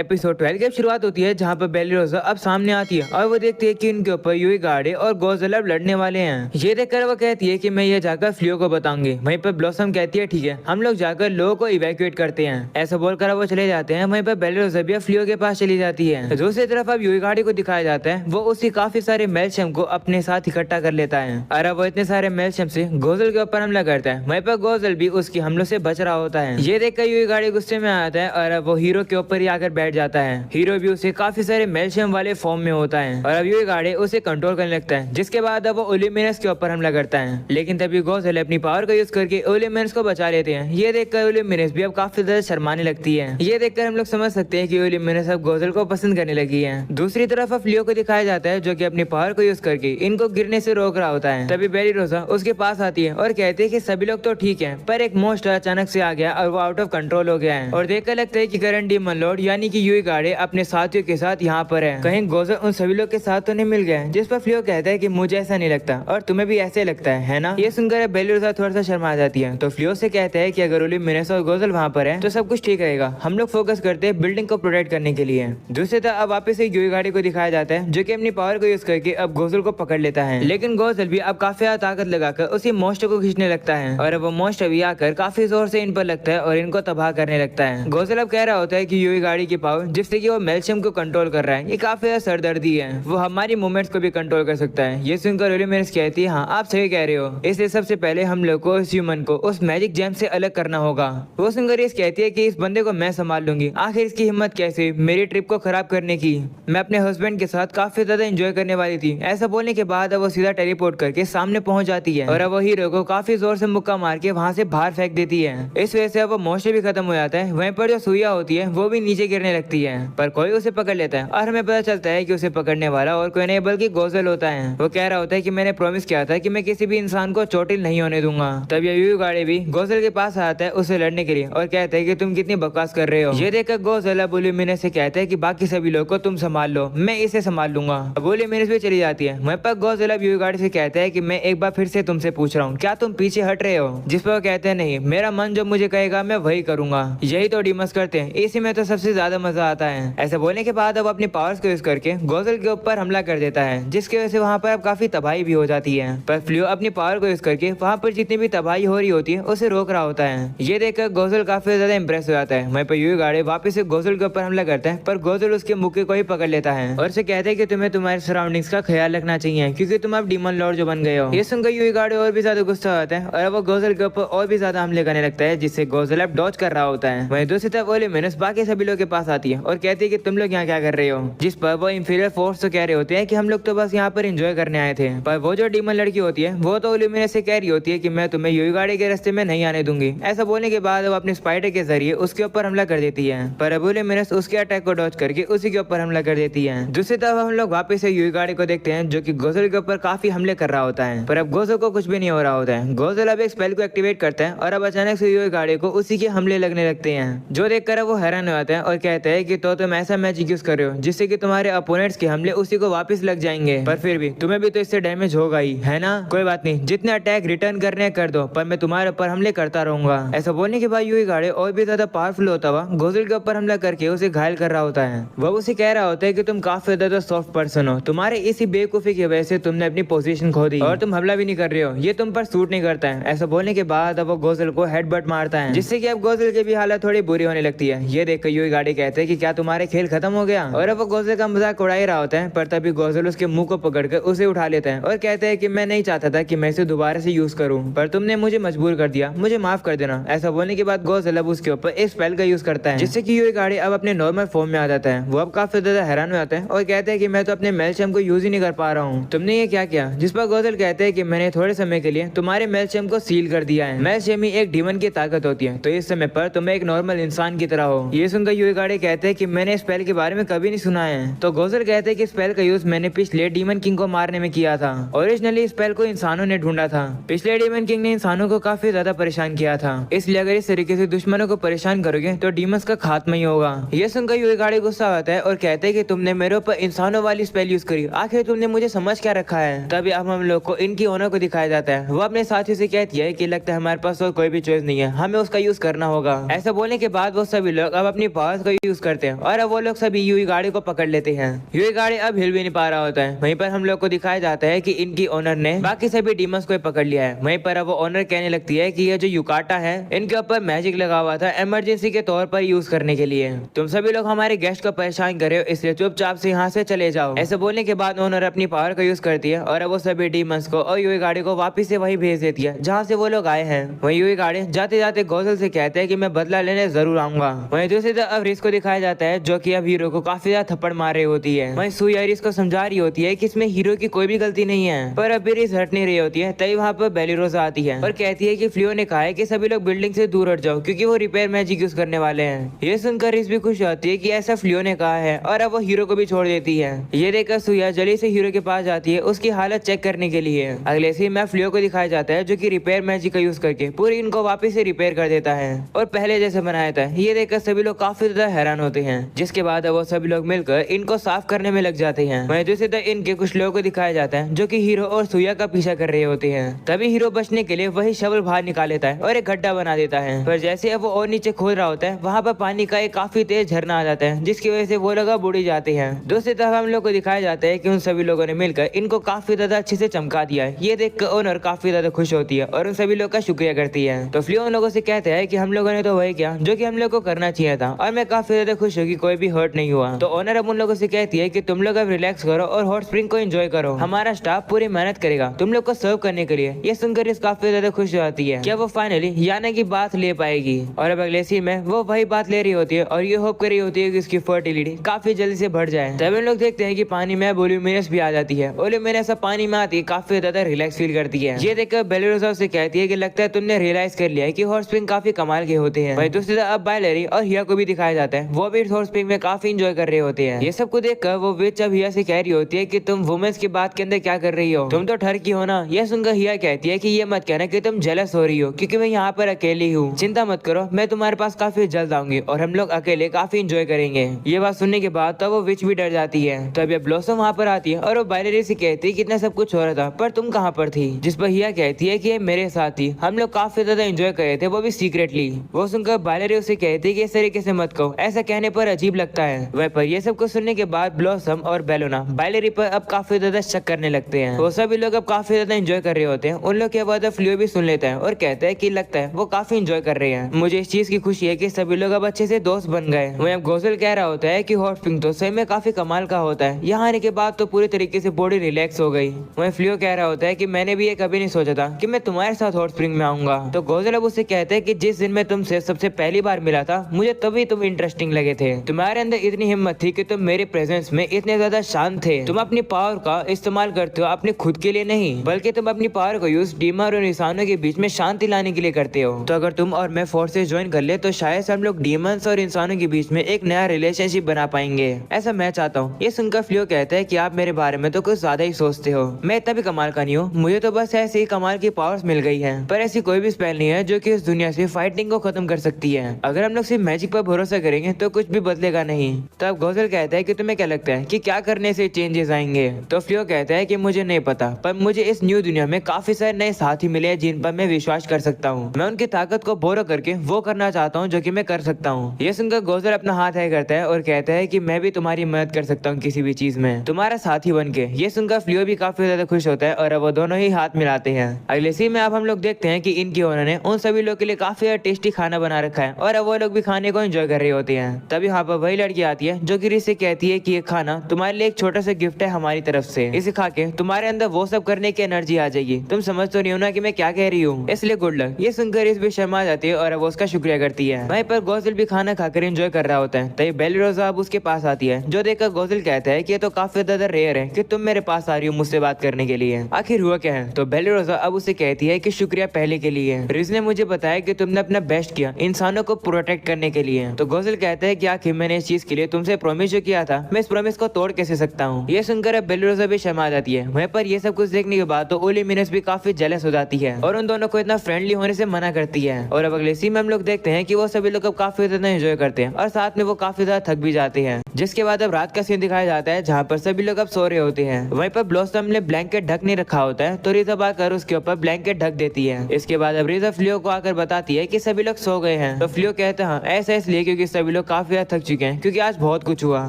Episode 12 की अब शुरुआत होती है जहाँ पर बेली रोजा अब सामने आती है और वो देखती है कि उनके ऊपर यूई गार्डे और गोज़ल अब लड़ने वाले हैं। ये देखकर वो कहती है कि मैं ये जाकर फ्लियो को बताऊंगी। वहीं पर ब्लॉसम कहती है ठीक है, हम लोग जाकर लोगों को इवैक्यूएट करते हैं। ऐसा बोलकर वो चले जाते हैं। वहीं पर बेली रोजा भी फ्लियो के पास चली जाती है। दूसरी तरफ अब यूई गार्डे को दिखाया जाता है, वो उसी काफी सारे मेल्शियम को अपने साथ इकट्ठा कर लेता है और अब वो इतने सारे मेल्शियम से गोज़ल के ऊपर हमला करता है। वहीं पर गोज़ल भी उसके हमलों से बच रहा होता है। ये देखकर यूई गार्डे गुस्से में आता है और अब वो हीरो के ऊपर ही आकर बैठ जाता है। हीरो भी उसे काफी सारे मेल्शियम वाले फॉर्म में होता है और अब यूई गार्डे उसे कंट्रोल करने लगता है, जिसके बाद अब वो ओलिमेनस के ऊपर हमला करता है। लेकिन तभी गोज़ल अपनी पावर का यूज करके ओलिमेनस को बचा लेते हैं। ये देखकर ओलिमेनस भी अब काफी ज्यादा शर्माने लगती है। ये देखकर हम लोग समझ सकते हैं कि ओलिमेनस अब गोज़ल को पसंद करने लगी है। दूसरी तरफ अब फ्लियो को दिखाया जाता है जो कि अपनी पावर को यूज करके इनको गिरने से रोक रहा होता है। तभी बेली रोजा उसके पास आती है और कहती है कि सभी लोग तो ठीक है, पर एक मोस्टर अचानक से आ गया और वो आउट ऑफ कंट्रोल हो गया है और देखकर लगता है कि करंट डीमन लॉर्ड यानी कि यूई गार्डे अपने साथियों के साथ यहाँ पर है। कहीं गोज़ल उन सभी लोग के साथ तो नहीं मिल गया। जिस पर फ्लियो कहता है कि मुझे ऐसा नहीं लगता और तुम्हें भी ऐसे लगता है ना। ये सुनकर बेली रोजा थोड़ा सा शर्मा जाती है। तो फ्लियो से कहता है कि अगर ओलिमेनस और गोज़ल वहाँ पर है तो सब कुछ ठीक रहेगा। हम लोग फोकस करते हैं बिल्डिंग को प्रोटेक्ट करने के लिए। दूसरी तरफ अब वापस से यूई गार्डे को दिखाया जाता है जो कि अपनी पावर को यूज करके अब गोज़ल को पकड़ लेता है। लेकिन गोज़ल भी अब काफी ज्यादा ताकत लगाकर उसी मोस्टर को खींचने लगता है और अब वो मोस्टर भी आकर काफी जोर से इन पर लगता है और इनको तबाह करने लगता है। गोज़ल अब कह रहा होता है कि यूई गार्डे की पावर जिससे कि वो मेल्शियम को कंट्रोल कर रहा है ये काफी ज्यादा सरदर्दी है, वो हमारी मूवमेंट्स को भी कंट्रोल कर सकता है। ये सुनकर ओलिमेनस कहती है हाँ आप सही कह रहे हो, इसलिए सबसे पहले हम लोग को इस ह्यूमन को उस मैजिक जेम से अलग करना होगा। वो सुनकर ये कहती है कि इस बंदे को मैं संभाल लूंगी, आखिर इसकी हिम्मत कैसे मेरी ट्रिप को खराब करने की। मैं अपने हस्बैंड के साथ काफी ज्यादा एंजॉय करने वाली थी। ऐसा बोलने के बाद अब वो सीधा टेलीपोर्ट करके सामने पहुंच जाती है और अब वो हीरो को काफी जोर से मुक्का मार के वहाँ से बाहर फेंक देती है। इस वजह से अब वो मोस्टर भी खत्म हो जाता है। वहीं पर जो सुइया होती है वो भी नीचे गिरने लगती है, पर कोई उसे पकड़ लेता है और हमें पता चलता है कि उसे पकड़ने वाला और कोई नहीं बल्कि गोज़ल होता है। वो कह रहा होता है कि मैंने प्रॉमिस किया था कि मैं किसी भी इंसान को चोटिल नहीं होने दूंगा। तब ये यूई गार्डे भी गोज़ल के पास आता है उसे लड़ने के लिए और कहता है कि तुम कितनी बकवास कर रहे हो। ये देखकर गोज़ल अब ओलिमेनस से कहता है कि बाकी सभी लोग को तुम संभाल लो, मैं इसे संभाल लूंगा। अब ओलिमेनस भी चली जाती है। वहीं पर गोज़ल अब यूई गार्डे से कहता है कि मैं एक बार फिर से तुमसे पूछ रहा हूँ, क्या तुम पीछे हट रहे हो? जिस पर वो कहते हैं नहीं, मेरा मन जो मुझे कहेगा मैं वही करूंगा। यही तो डीमंस करते हैं, इसी में तो सबसे ज्यादा मजा आता है। ऐसा बोलने के बाद अब अपनी पावर्स को यूज करके गोज़ल के ऊपर हमला कर देता है, जिसकी वजह से वहाँ पर अब काफी तबाही भी हो जाती है। पर फ्लियो अपनी पावर को यूज करके वहाँ पर जितनी भी तबाही हो रही होती है उसे रोक रहा होता है। ये देखकर गोज़ल काफी ज्यादा इंप्रेस हो जाता है। वहीं पर यूई गार्डे वापस से गोज़ल के ऊपर हमला करता है, पर गोज़ल उसके मुक्के को ही पकड़ लेता है और उसे कहते हैं कि तुम्हें तुम्हारे सराउंडिंग्स का ख्याल रखना चाहिए क्योंकि तुम अब डीमन लॉर्ड जो बन गए हो। ये सुनकर यूई गार्डे और भी ज्यादा गुस्सा होता है और वो गोज़ल के ऊपर और भी ज्यादा हमले करने लगता है, जिससे गोज़ल अब डॉज कर रहा होता है। वहीं दूसरी तरफ ओलिमेनस बाकी सभी लोग के पास आती है और कहती है कि तुम लोग यहाँ क्या कर रहे हो। जिस पर वो इंफीरियर फोर्स तो कह रहे होते हैं कि हम लोग तो बस यहाँ पर एंजॉय करने आए थे, पर वो जो डीमन लड़की होती है वो तो ओलिमेनस से कह रही होती है कि मैं तुम्हें यूई गार्डे के रास्ते में नहीं आने दूंगी। ऐसा बोलने के बाद वो अपने स्पाइडर के जरिए उसके ऊपर हमला कर देती है, पर अब ओलिमेनस उसके अटैक को डॉज करके उसी के ऊपर हमला कर देती है। दूसरी तरफ हम लोग वापस से यूई गार्डे को देखते हैं जो कि गोज़ल के ऊपर काफी हमले कर रहा होता है, पर अब गोज़ल को कुछ भी नहीं हो रहा होता है। गोज़ल अब एक स्पेल को एक्टिवेट करता है और अब अचानक से यूई गार्डे को उसी के हमले लगने लगते हैं, जो देखकर वो हैरान हो जाता है और कहता है कि तो तुम ऐसा मैजिक यूज कर रहे हो जिससे कि तुम्हारे अपोनेंट्स के हमले उसी को वापस लग जाएंगे, पर फिर भी तुम्हें भी तो इससे डैमेज होगा ही, है ना? कोई बात नहीं, जितने अटैक रिटर्न करने कर दो, पर मैं तुम्हारे ऊपर हमले करता रहूंगा। ऐसा बोलने के बाद यूई गार्डे और भी ज्यादा पावरफुल होता हुआ गोज़ल के ऊपर हमला करके उसे घायल कर रहा होता है। वो उसे कह रहा होता है कि तुम काफी ज्यादा सॉफ्ट पर्सन हो, तुम्हारे इसी बेवकूफी की वजह से तुमने अपनी पोजीशन खो दी और तुम हमला भी नहीं कर रहे हो, ये तुम पर सूट नहीं करता है। ऐसा बोलने के बाद अब वो गोज़ल को हेडबट मारता है, जिससे कि अब गोज़ल की भी हालत थोड़ी बुरी होने लगती है। ये देखकर यूई गार्डे कहते हैं कि क्या तुम्हारे खेल खत्म हो गया? और अब वो गोज़ल का मजाक उड़ा ही रहा होता है, पर तभी गोज़ल उसके मुंह को पकड़कर उसे उठा लेता है और कहते हैं कि मैं नहीं चाहता था कि मैं इसे दोबारा से यूज करूं, पर तुमने मुझे मजबूर कर दिया, मुझे माफ कर देना। ऐसा बोलने के बाद गोज़ल अब उसके ऊपर एक स्पेल का यूज करता है, जिससे कि यूई गार्डे अब अपने नॉर्मल फॉर्म में आ जाता है। वो अब काफी ज्यादा हैरान हो जाता है और कहते हैं कि मैं तो अपने मेल्शियम को यूज ही नहीं कर पा रहा हूँ, तुमने ये क्या किया? जिस पर गोज़ल कहते हैं कि मैंने थोड़े समय के लिए तुम्हारे मेल्शियम को सील कर दिया है। मेल्शियम ही एक डीमन की ताकत होती है, तो इस समय पर तुम्हें एक नॉर्मल इंसान की तरह हो। ये सुनकर यूई गार्डे कहते हैं कि मैंने स्पेल के बारे में कभी नहीं सुना है। तो गोज़ल कहते हैं कि स्पेल का यूज मैंने पिछले डीमन किंग को मारने में किया था। ओरिजिनली स्पेल को इंसानों ने ढूंढा था, पिछले डीमन किंग ने इंसानों को काफी ज्यादा परेशान किया था, इसलिए अगर इस तरीके से दुश्मनों को परेशान करोगे तो डीमंस का खात्मा ही होगा। ये सुनकर यूई गार्डे गुस्सा आता है और कहते हैं कि तुमने मेरे ऊपर इंसानों वाली स्पेल यूज करी, आखिर तुमने मुझे समझ क्या रखा है? तभी अब हम लोग को इनकी ओनर को दिखाया जाता है। वो अपने साथियों से कहती है कि लगता है हमारे पास और कोई भी चॉइस नहीं है, हमें उसका यूज करना होगा। ऐसा बोलने के बाद वो सभी लोग अब अपनी पावर्स को यूज करते हैं और अब वो लोग सभी यूई गाड़ी को पकड़ लेते हैं। यूई गाड़ी अब हिल भी नहीं पा रहा होता है। वहीं पर हम लोग को दिखाया जाता है कि इनकी ओनर ने बाकी सभी डीमंस को पकड़ लिया है। वहीं पर अब वो ओनर कहने लगती है कि ये जो युकाटा है इनके ऊपर मैजिक लगा हुआ था इमरजेंसी के तौर पर यूज करने के लिए। तुम सभी लोग हमारे गेस्ट को परेशान कर रहे हो, इसलिए चुपचाप से यहाँ से चले जाओ। ऐसे बोलने के बाद ओनर अपनी पावर का यूज करती है और अब वो सभी डीमंस को और यूई गाड़ी को वापिस से वही भेज देती है जहाँ से वो लोग आए हैं। वही यूई गाड़ी जाते जाते गोजल से कहते हैं कि मैं बदला लेने जरूर आऊंगा। वहीं दूसरी तरफ अब रिस को दिखाया जाता है जो कि अब हीरो को काफी ज्यादा थप्पड़ मार रही होती है। वहीं सुई रिस को समझा रही होती है कि इसमें हीरो की कोई भी गलती नहीं है, पर अब भी रिस हट नहीं रही होती है। तभी वहाँ पर बेलीरोजा आती है और कहती है कि फ्लियो ने कहा है कि सभी लोग बिल्डिंग से दूर हट जाओ क्योंकि वो रिपेयर मैजिक यूज करने वाले हैं। ये सुनकर रिस भी खुश होती है कि ऐसा फ्लियो ने कहा है और अब वो हीरो को भी छोड़ देती है। ये देखकर सुया जल्दी से हीरो के पास जाती है उसकी हालत चेक करने के लिए। अगले सीन में फ्लियो को दिखाया जाता है जो कि रिपेयर मैजिक का यूज करके पूरी इनको वापस से रिपेयर कर देता है और पहले जैसे बनाया था। ये देखकर सभी लोग काफी ज्यादा हैरान होते हैं, जिसके बाद वो सभी लोग मिलकर इनको साफ करने में लग जाते हैं। वहीं दूसरी तरफ इनके कुछ लोगों को दिखाया जाता है जो कि हीरो और सुया का पीछा कर रहे होते हैं। तभी हीरो बचने के लिए वही शवल बाहर निकाल लेता है और एक गड्ढा बना देता है। पर जैसे अब वो और नीचे खोद रहा होता है वहाँ पर पानी का एक काफी तेज झरना आ जाता है, जिसकी वजह से वो लोग बुड़ी जाते हैं। दूसरी तरफ हम लोग को दिखाया जाता है कि उन सभी लोगों ने मिलकर इनको काफी ज्यादा अच्छे से चमका दिया है। ये देखकर ओनर काफी ज्यादा खुश होती है और उन सभी लोग का शुक्रिया करती है। तो फ्लियो उन लोगों से कहते हैं कि हम लोगों ने तो वही किया जो कि हम लोग को करना चाहिए था और मैं काफी ज्यादा खुश हूँ कि कोई भी हर्ट नहीं हुआ। तो ओनर अब उन लोगों से कहती है कि तुम लोग अब रिलैक्स करो और हॉट स्प्रिंग को एंजॉय करो, हमारा स्टाफ पूरी मेहनत करेगा तुम लोग को सर्व करने के लिए। ये सुनकर इस काफी ज्यादा खुश हो जाती है कि वो फाइनली याना की बात ले पाएगी। और अब अगले सीन में वो वही बात ले रही होती है और ये होप कर रही होती है कि उसकी फर्टिलिटी काफी जल्दी से बढ़ जाए। तब हम लोग देखते हैं कि पानी में ओल्यूमिनस भी आ जाती है। ओल्यूमिनस पानी में आती है काफी ज्यादा रिलैक्स फील करती है। ये देखकर बेलीरोजा से कहती है कि लगता है तुमने रियलाइज कर लिया है कि हॉट स्प्रिंग काफी कमाल के होते हैं। वहीं दूसरी तरफ अब बायलरी और हिया को भी दिखाया जाता है, वो भी हॉट स्प्रिंग में काफी इंजॉय कर रहे होते हैं। ये सब को देखकर वो विच अब हिया से कह रही होती है कि तुम वुमेन्स की बात के अंदर क्या कर रही हो, तुम तो ठर की हो ना। यह सुनकर हिया कहती है कि ये मत कहना कि तुम जेलस हो रही हो क्योंकि मैं यहाँ पर अकेली हूँ, चिंता मत करो मैं तुम्हारे पास काफी जल्द आऊंगी और हम लोग अकेले काफी इंजॉय करेंगे। ये बात सुनने के बाद तो वो विच भी डर जाती है। तब ये ब्लॉसम वहाँ पर आती है और वो बायलरी से कहती है कि इतना सब कुछ हो रहा था पर तुम कहाँ पर थी, जिस पर हिया कहती है कि ये मेरे साथ थी, हम लोग काफी ज्यादा एंजॉय कर रहे थे वो भी सीक्रेटली। वो सुनकर बायलरी उसे कहती है कि इस तरीके से मत कहो, ऐसा कहने पर अजीब लगता है। वह पर ये सब कुछ सुनने के बाद ब्लॉसम और बेलोना बायलरी पर अब काफी ज्यादा शक करने लगते हैं। वो सभी लोग अब काफी ज्यादा एंजॉय कर रहे होते हैं। उन लोग के बाद फ्लियो भी सुन लेता है और कहता है कि लगता है वो काफी एंजॉय कर रहे हैं। मुझे इस चीज की खुशी है कि सभी लोग अब अच्छे से दोस्त बन गए। वहीं अब गोजल कह रहा होता है कि हॉट स्प्रिंग तो सही में काफी कमाल का होता है, यहाँ आने के बाद तो पूरी तरीके से बॉडी रिलैक्स हो गई। वहीं फ्लियो कह रहा होता है कि मैंने भी ये कभी नहीं सोचा था कि मैं तुम्हारे साथ हॉट स्प्रिंग में आऊंगा। तो गोजल अब उससे कहते हैं कि जिस दिन मैं तुमसे सबसे पहली बार मिला था मुझे तभी तुम इंटरेस्टिंग लगे थे, तुम्हारे अंदर इतनी हिम्मत थी कि तुम मेरे प्रेजेंस में इतने ज्यादा शांत थे। तुम अपनी पावर का इस्तेमाल करते हो अपने खुद के लिए नहीं, बल्कि तुम अपनी पावर को यूज डीमन और इंसानों के बीच में शांति लाने के लिए करते हो। तो अगर तुम और मैं फोर्सेस ज्वाइन कर ले तो शायद हम लोग डीमंस और इंसानों के बीच में एक नया रिलेशनशिप बना पाएंगे, ऐसा मैं चाहता हूँ। ये सुनकर फ्लियो कहता है कि आप मेरे बारे में तो कुछ ज्यादा ही सोचते हो, मैं इतना भी कमाल का नहीं हूँ, मुझे तो बस ऐसे ही कमाल की पावर्स मिल गई है, पर ऐसी कोई भी स्पेल नहीं है जो कि इस दुनिया से फाइटिंग को खत्म कर सकती है। अगर हम लोग सिर्फ मैजिक पर भरोसा करेंगे तो कुछ भी बदलेगा नहीं। तब गोजल कहता है कि तुम्हें क्या लगता है कि क्या करने से चेंजेस आएंगे। तो फ्लियो कहता है कि मुझे नहीं पता, पर मुझे इस न्यू दुनिया में काफी सारे नए साथी मिले हैं जिन पर मैं विश्वास कर सकता हूँ। मैं उनकी ताकत को बोरो करके वो करना चाहता हूँ जो कि मैं कर सकता हूँ। ये सुनकर गोजल अपना हाथ है करता है और कहता है कि मैं भी तुम्हारी मदद कर सकता हूँ किसी भी चीज में, तुम्हारा साथी बन के। ये सुनकर फ्लियो भी काफी ज्यादा खुश होता है और अब वो दोनों ही हाथ मिलाते हैं। अगले सीन में अब हम लोग देखते हैं कि इनकी ओनर ने उन सभी लोग के लिए काफी टेस्टी खाना बना रखा है और अब वो लोग भी खाने को एंजॉय कर रहे होते हैं। तभी यहाँ पर वही लड़की आती है जो कि रिस से कहती है कि ये खाना तुम्हारे लिए एक छोटा सा गिफ्ट है हमारी तरफ से, इसे खा के तुम्हारे अंदर वो सब करने की एनर्जी आ जाएगी। तुम समझ तो नहीं हो ना कि मैं क्या कह रही हूँ, इसलिए गुड लक। ये सुनकर रिस भी शर्मा जाती है और वो उसका शुक्रिया करती है। वहीं पर गोजल भी खाना खाकर एंजॉय कर रहा होता है। तभी बेलीरोजा अब उसके पास आती है, जो देखकर गोजल कहता है कि ये तो काफी ज्यादा रेयर है कि तुम मेरे पास आ रही हो मुझसे बात करने के लिए, आखिर हुआ क्या है। तो बेलीरोजा अब उसे कहती है कि शुक्रिया पहले के लिए, रिस ने मुझे बताया कि तुमने अपना बेस्ट किया इंसानों को प्रोटेक्ट करने के लिए। तो गोजल कहता है कि आखिर मैंने इस चीज के लिए तुमसे प्रॉमिस जो किया था मैं इस प्रॉमिस को तोड़ कैसे सकता हूँ। ये सुनकर अब बेलीरोजा भी शर्मा जाती है। वहीं पर ये सब कुछ देखने के बाद तो ओल्यूमिनस भी काफी जेलस हो जाती है और उन दोनों को इतना फ्रेंडली होने से मना करती है। और अब अगले सीन में हम लोग देखते हैं कि वो सभी लोग अब काफी ज्यादा एंजॉय करते हैं और साथ में वो काफी ज्यादा थक भी जाते हैं। जिसके बाद अब रात का सीन दिखाया जाता है जहाँ पर सभी लोग अब सो रहे होते हैं। वहीं पर ब्लॉसम ने ब्लैंकेट ढक नहीं रखा होता है तो रिजा आकर उसके ऊपर ब्लैंकेट ढक देती है। इसके बाद अब रिजा फ्लियो को आकर बताती है कि सभी लोग सो गए हैं। तो फ्लियो कहता है ऐसा इसलिए क्योंकि सभी सभी लोग काफी ज्यादा थक चुके हैं क्योंकि आज बहुत कुछ हुआ।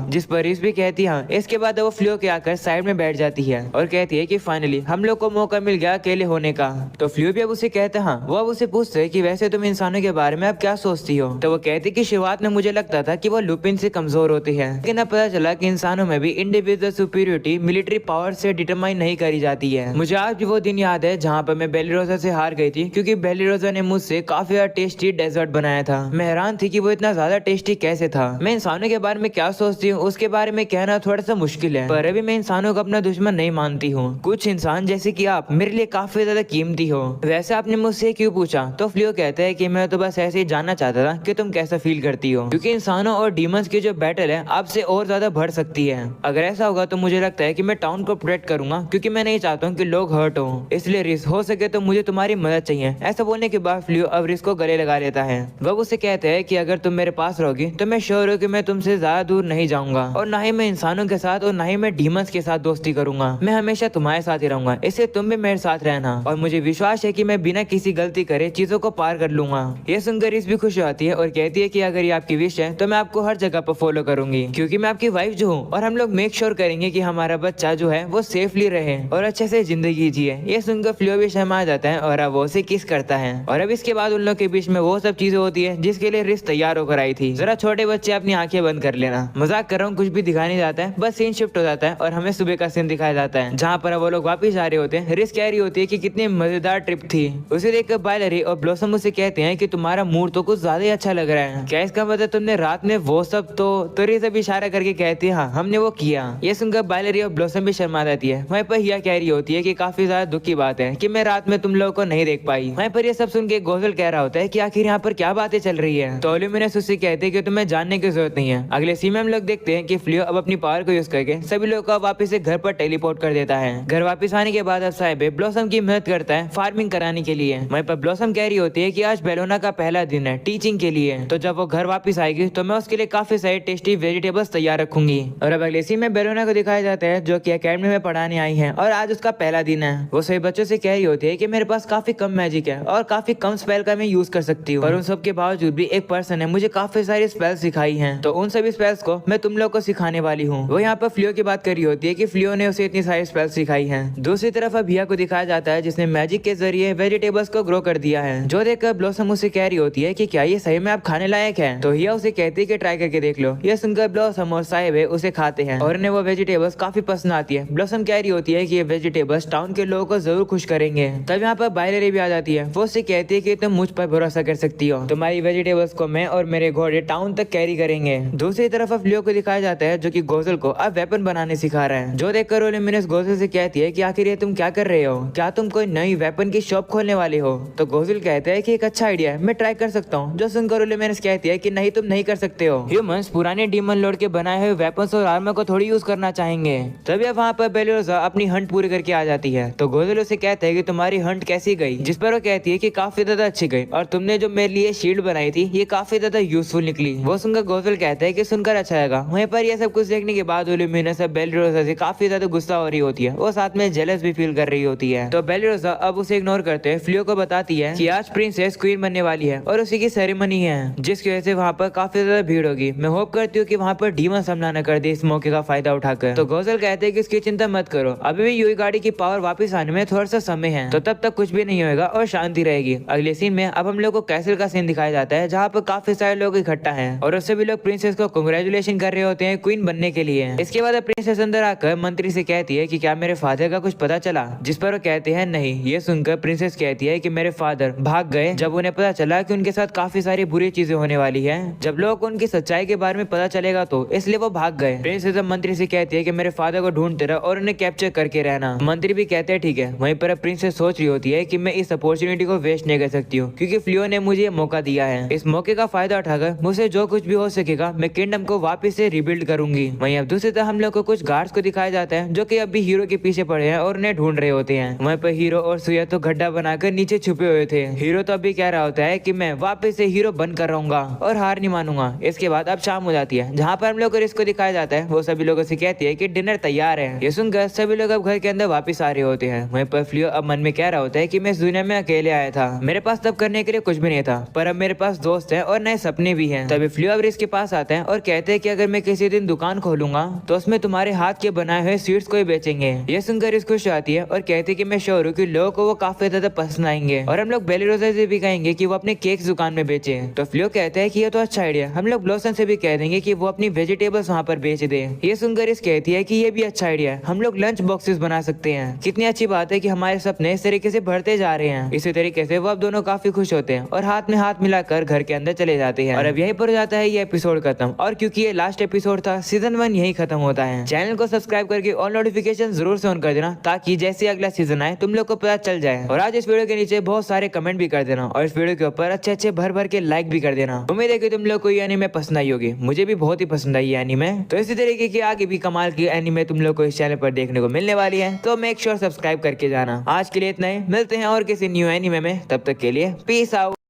जिस पर रिस भी कहती है हाँ। इसके बाद वो फ्लियो के आकर साइड में बैठ जाती है और कहती है कि फाइनली हम लोग को मौका मिल गया अकेले होने का। तो फ्लियो भी अब उसे कहता है हाँ। वो अब उसे पूछते है कि वैसे तुम इंसानों के बारे में अब क्या सोचती हो। तो वो कहती कि शुरुआत में मुझे लगता था कि वो लुपिन से कमजोर होती है, लेकिन अब पता चला कि इंसानों में भी इंडिविजुअल सुपीरियरिटी मिलिट्री पावर से डिटरमाइन नहीं करी जाती है। मुझे आज भी वो दिन याद है जहाँ पर मैं बेलिरोजा से हार गई थी क्योंकि बेलिरोजा ने मुझसे काफी ज्यादा टेस्टी डेजर्ट बनाया था। मैं हैरान थी कि वो इतना ज्यादा टेस्टी कैसे था। मैं इंसानों के बारे में क्या सोचती हूँ उसके बारे में कहना थोड़ा सा मुश्किल है, पर अभी मैं इंसानों को अपना दुश्मन नहीं मानती हूँ। कुछ इंसान जैसे कि आप मेरे लिए काफी ज्यादा कीमती हो। वैसे आपने मुझसे क्यों पूछा? तो फ्लियो कहता है कि मैं तो बस ऐसे ही जानना चाहता था कि तुम कैसा फील करती हो, क्योंकि इंसानों और डीमंस की जो बैटल है आपसे और ज्यादा बढ़ सकती है। अगर ऐसा होगा तो मुझे लगता है कि मैं टाउन को प्रोटेक्ट करूंगा क्योंकि मैं नहीं चाहता हूँ कि लोग हर्ट हो। इसलिए रिस हो सके तो मुझे तुम्हारी मदद चाहिए। ऐसा बोलने के बाद फ्लियो अब रिस को गले लगा लेता है। वह उसे कहते हैं कि अगर तुम मेरे पास रहोगी तो मैं श्योर हूँ कि मैं तुमसे ज्यादा दूर नहीं जाऊंगा और ना ही मैं इंसानों के साथ और ना ही मैं डीमंस के साथ दोस्ती करूंगा। मैं हमेशा तुम्हारे साथ ही रहूंगा, इसलिए तुम भी मेरे साथ रहना और मुझे विश्वास है कि मैं बिना किसी गलती करे चीजों को पार कर लूंगा। ये सुनकर रिस भी खुश होती है और कहती है कि अगर ये आपकी विश है तो मैं आपको हर जगह पर फॉलो करूंगी क्योंकि मैं आपकी वाइफ जो हूँ और हम लोग मेक श्योर करेंगे कि हमारा बच्चा जो है वो सेफली रहे और अच्छे से जिंदगी जिए। ये सुनकर फ्लियो भी शर्मा जाता है और अब वो उसे किस करता है और अब इसके बाद उन लोग के बीच में वो सब चीजें होती है जिसके लिए रिस तैयार होकर आई थी। जरा छोटे बच्चे अपनी आंखें बंद कर लेना, मजाक कर रहा हूँ, कुछ भी दिखा नहीं जाता है। बस सीन शिफ्ट हो जाता है और हमें सुबह का सीन दिखाया जाता है जहाँ पर वो लोग वापिस आ रहे होते हैं। रिस कह रही होती है कि कितनी मजेदार ट्रिप थी। उसे देखकर बायलरी और ब्लॉसम उसे कहते हैं कि तुम्हारा मूड तो कुछ ज्यादा ही अच्छा लग रहा है। क्या इसका मतलब तुमने रात में वो सब तो रिस भी इशारा करके कहती है हाँ हमने वो किया। ये सुनकर बायलरी और ब्लॉसम भी शर्मा जाती है। वहीं पर हिया कह रही होती है कि काफी ज्यादा दुख की बात है कि मैं रात में तुम लोगों को नहीं देख पाई। वहीं पर ये सब सुन के गोजल कह रहा होता है कि आखिर यहाँ पर क्या बातें चल रही है। तो ल्यूमिनस उससे कहते हैं कि तुम्हें जानने की जरूरत नहीं है। अगले सीन में हम लोग देखते हैं कि फ्लियो अब अपनी पावर को यूज करके सभी लोगों को वापस से घर पर टेलीपोर्ट कर देता है। घर वापस आने के बाद अब साहिब ब्लॉसम की मदद करता है फार्मिंग कराने के लिए। वहीं पर ब्लॉसम कह रही होती है कि आज बेलोना का पहला दिन है टीचिंग के लिए, तो जब वो घर वापस आएगी तो मैं उसके लिए काफी सारे टेस्टी वेजिटेबल्स तैयार रखूंगी। और अब अगले सीन में बेलोना को दिखाया जाता है जो कि एकेडमी में पढ़ाने आई है और आज उसका पहला दिन है। वो सभी बच्चों से कह रही होती है कि मेरे पास काफी कम मैजिक है और काफी कम स्पेल का मैं यूज कर सकती हूँ, और उन सब के बावजूद भी एक पर्सन ने मुझे काफी सारी स्पेल सिखाई हैं, तो उन सभी स्पेल्स को मैं तुम लोग को सिखाने वाली हूँ। वो यहाँ पर फ्लियो की बात कर रही होती है कि फ्लियो ने उसे इतनी सारी स्पेल्स सिखाई हैं। दूसरी तरफ अब हिया को दिखाया जाता है जिसने मैजिक के जरिए वेजिटेबल्स को ग्रो कर दिया है, जो देखकर ब्लॉसम उसे कह रही होती है कि क्या ये सही में आप खाने लायक है। तो हिया उसे कहती है कि ट्राई करके देख लो। ये सुनकर ब्लॉसम और साहिब उसे खाते हैं और उन्हें वो वेजिटेबल्स काफी पसंद आती है। ब्लॉसम कह रही होती है कि ये वेजिटेबल्स टाउन के लोगों को जरूर खुश करेंगे। तब यहाँ पर बायलरी भी आ जाती है। वो उससे कहती है कि तुम मुझ पर भरोसा कर सकती हो, तुम्हारी वेजिटेबल्स को मैं और मेरे घोड़े टाउन तक कैरी करेंगे। दूसरी तरफ अब फ्लियो को दिखाया जाता है जो कि गोजल को अब वेपन बनाने सिखा रहा है, जो देखकर ल्यूमिनस गोजल से कहती है कि आखिर ये तुम क्या कर रहे हो, क्या तुम कोई नई वेपन की शॉप खोलने वाले हो। तो गोजल कहता है कि एक अच्छा आइडिया है, मैं ट्राई कर सकता हूँ। जो सुनकर ल्यूमिनस कहती है कि नहीं तुम नहीं कर सकते हो, ह्यूमंस पुराने डीमन लॉर्ड के बनाए हुए वेपन्स और आर्मर को थोड़ी यूज करना चाहेंगे। तभी अब वहाँ पर बेलिरोजा अपनी हंट पूरी करके आ जाती है। तो गोजल उसे कहता है कि तुम्हारी हंट कैसी गई, जिस पर वो कहती है कि काफी ज्यादा अच्छी गई और तुमने जो मेरे लिए शील्ड बनाई थी ये काफी ज्यादा यूजफुल निकली। वो सुनकर गोजल कहता है कि सुनकर अच्छा लगा। वहीं पर ये सब कुछ देखने के बाद ल्यूमिनस बेलिरोजा से काफी ज्यादा गुस्सा हो रही होती है, वो साथ में जेलस भी फील कर रही होती है। तो बेलिरोजा अब उसे इग्नोर करते हुए फ्लियो को बताती है कि आज प्रिंसेस क्वीन बनने वाली है और उसी की सेरेमनी है, जिसकी वजह से वहाँ पर काफी ज्यादा भीड़ होगी। मैं होप करती हूँ कि वहाँ पर डीमन हमला न कर दे इस मौके का फायदा उठाकर। तो गोजल कहते हैं कि इसकी चिंता मत करो, अभी भी यूई गाड़ी की पावर वापस आने में थोड़ा सा समय है, तो तब तक कुछ भी नहीं होगा और शांति रहेगी। अगले सीन में अब हम लोग को कैसल का सीन दिखाया जाता है जहाँ पर काफी सारे लोग इकट्ठा हैं और उससे भी लोग प्रिंसेस को कांग्रेचुलेशन कर रहे होते हैं क्वीन बनने के लिए। इसके बाद प्रिंसेस अंदर आकर मंत्री से कहती है कि क्या मेरे फादर का कुछ पता चला, जिस पर वो कहते हैं नहीं। ये सुनकर प्रिंसेस कहती है कि मेरे फादर भाग गए जब उन्हें पता चला कि उनके साथ काफी सारी बुरी चीजें होने वाली है, जब लोगों को उनकी सच्चाई के बारे में पता चलेगा तो इसलिए वो भाग गए। प्रिंसेस मंत्री से कहती है कि मेरे फादर को ढूंढते रहो और उन्हें कैप्चर करके रहना। मंत्री भी कहते हैं ठीक है। वहीं पर प्रिंसेस सोच रही होती है कि मैं इस अपॉर्चुनिटी को वेस्ट नहीं कर सकती हूँ क्योंकि फ्लियो ने मुझे मौका दिया है। इस मौके का फायदा उठाकर मुझसे जो कुछ भी हो सकेगा मैं किंगडम को वापस से रिबिल्ड करूंगी। वहीं अब दूसरी तरफ हम लोग को कुछ गार्ड्स को दिखाया जाता है जो कि अभी हीरो के पीछे पड़े हैं और उन्हें ढूंढ रहे होते हैं। वहीं पर हीरो और सुया तो गड्ढा बनाकर नीचे छुपे हुए थे। हीरो तो अभी कह रहा होता है कि मैं वापस से हीरो बनकर रहूंगा और हार नहीं मानूंगा। इसके बाद अब शाम हो जाती है जहाँ पर हम लोग को इसको दिखाया जाता है। वो सभी लोगों से कहती है कि डिनर तैयार है। ये सुनकर सभी लोग अब घर के अंदर वापस आ रहे होते हैं। वहीं पर फ्लियो अब मन में कह रहा होता है कि मैं इस दुनिया में अकेले आया था, मेरे पास तब करने के लिए कुछ भी नहीं था, पर अब मेरे पास दोस्त है और नए सपने भी हैं। तभी फ्लियो अब इसके पास आता है और कहते हैं कि अगर मैं किसी दिन दुकान खोलूंगा तो उसमें तुम्हारे हाथ के बनाए हुए स्वीट्स को ही बेचेंगे। ये सुनकर इस खुश आती है और कहती है कि मैं श्योर हूँ कि लोगों को वो काफी ज्यादा पसंद आएंगे और हम लोग बेली रोजा से भी कहेंगे कि वो अपने केक दुकान में बेचे। तो फ्लियो कहता है कि ये तो अच्छा आइडिया, हम लोग ब्लॉसम से भी कह देंगे कि वो अपनी वेजिटेबल्स वहाँ पर बेच दे। ये सुनकर इस कहती है कि ये भी अच्छा आइडिया है, हम लोग लंच बॉक्सेस बना सकते हैं। कितनी अच्छी बात है कि हमारे सपने इस तरीके से बढ़ते जा रहे हैं। इसी तरीके से वो अब दोनों काफी खुश होते हैं और हाथ में हाथ मिलाकर घर के अंदर चले जाते हैं। और अब यहीं पर हो जाता है ये एपिसोड खत्म। और क्योंकि ये लास्ट एपिसोड था, सीजन 1 यही खत्म होता है। चैनल को सब्सक्राइब करके ऑल नोटिफिकेशन जरूर से ऑन कर देना ताकि जैसे अगला सीजन आए तुम लोग को पता चल जाए। और आज इस वीडियो के नीचे बहुत सारे कमेंट भी कर देना और इस वीडियो के ऊपर अच्छे अच्छे भर भर के लाइक भी कर देना। उम्मीद है कि तुम लोग को ये एनीमे पसंद आई होगी, मुझे भी बहुत ही पसंद आई है एनीमे। तो इसी तरीके की आगे भी कमाल की एनीमे तुम लोग को इस चैनल पर देखने को मिलने वाली है, तो मेक श्योर सब्सक्राइब करके जाना। आज के लिए इतना ही, मिलते हैं और किसी न्यू एनीमे में, तब तक के लिए पीस आउट।